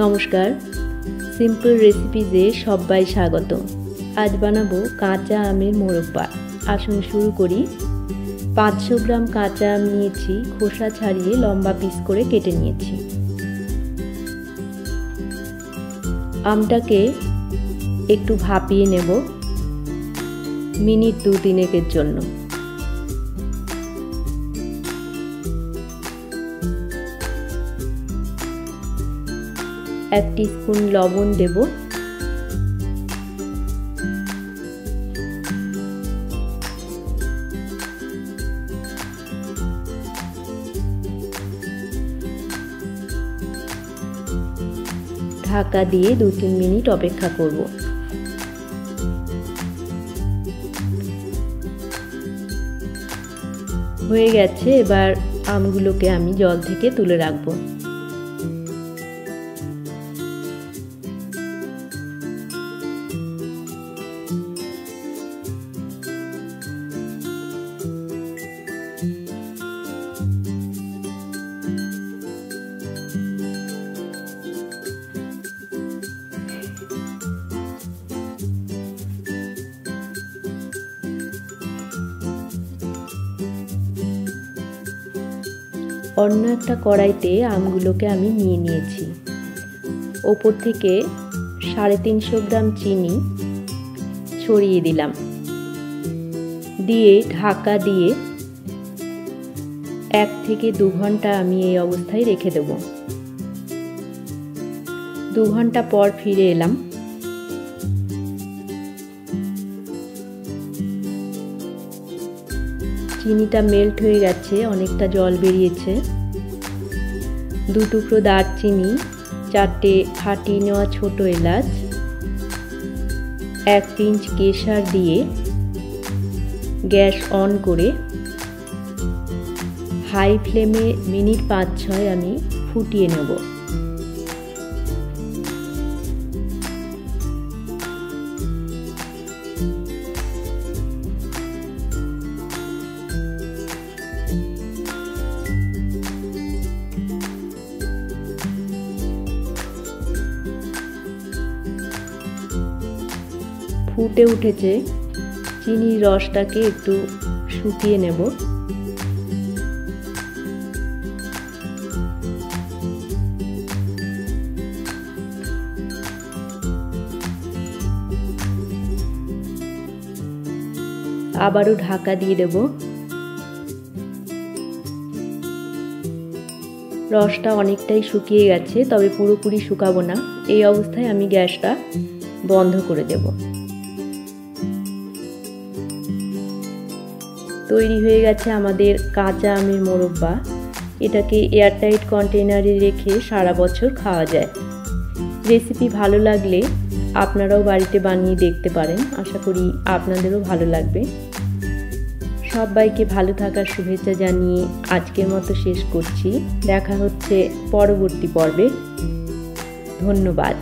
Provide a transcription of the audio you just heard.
নমস্কার, সিম্পল রেসিপিজে সবাই স্বাগত। আজ বানাবো কাঁচা আমের মোরব্বা। আসুন শুরু করি। 500 গ্রাম কাঁচা আম নিয়েছি, খোসা ছাড়িয়ে লম্বা পিস করে কেটে নিয়েছি। আমটাকে একটু ভাপিয়ে নেব মিনিট 2-3 জন্য। এক টিস্পুন লবণ দেব, ঢাকা দিয়ে 2-3 মিনিট অপেক্ষা করব। হয়ে গেছে, এবার আমগুলোকে আমি জল থেকে তুলে রাখবো। অন্য একটা কড়াইতে আমগুলোকে আমি নিয়ে নিয়েছি। ওপর থেকে 350 গ্রাম চিনি ছড়িয়ে দিলাম, দিয়ে ঢাকা দিয়ে 1 থেকে 2 ঘন্টা আমি এই অবস্থায় রেখে দেব। 2 ঘন্টা পর ফিরে এলাম। চিনিটা মেল্ট হয়ে গেছে, অনেকটা জল বেরিয়েছে। 2 টুকরো দারচিনি, 4টে ফাটিয়ে নেওয়া ছোট এলাচ, 1 পিঞ্চ কেশর দিয়ে গ্যাস অন করে হাই ফ্লেমে মিনিট 5-6 আমি ফুটিয়ে নেব। ফুটে উঠেছে, চিনির রসটাকে একটু শুকিয়ে নেব। আবারও ঢাকা দিয়ে দেব। রসটা অনেকটাই শুকিয়ে গেছে, তবে পুরোপুরি শুকাবো না। এই অবস্থায় আমি গ্যাসটা বন্ধ করে দেব। তৈরি হয়ে গেছে আমাদের কাঁচা আমের মোরব্বা। এটাকে এয়ারটাইট কন্টেনারে রেখে সারা বছর খাওয়া যায়। রেসিপি ভালো লাগলে আপনারাও বাড়িতে বানিয়ে দেখতে পারেন। আশা করি আপনাদেরও ভালো লাগবে। সবাইকে ভালো থাকার শুভেচ্ছা জানিয়ে আজকের মতো শেষ করছি। দেখা হচ্ছে পরবর্তী পর্বে। ধন্যবাদ।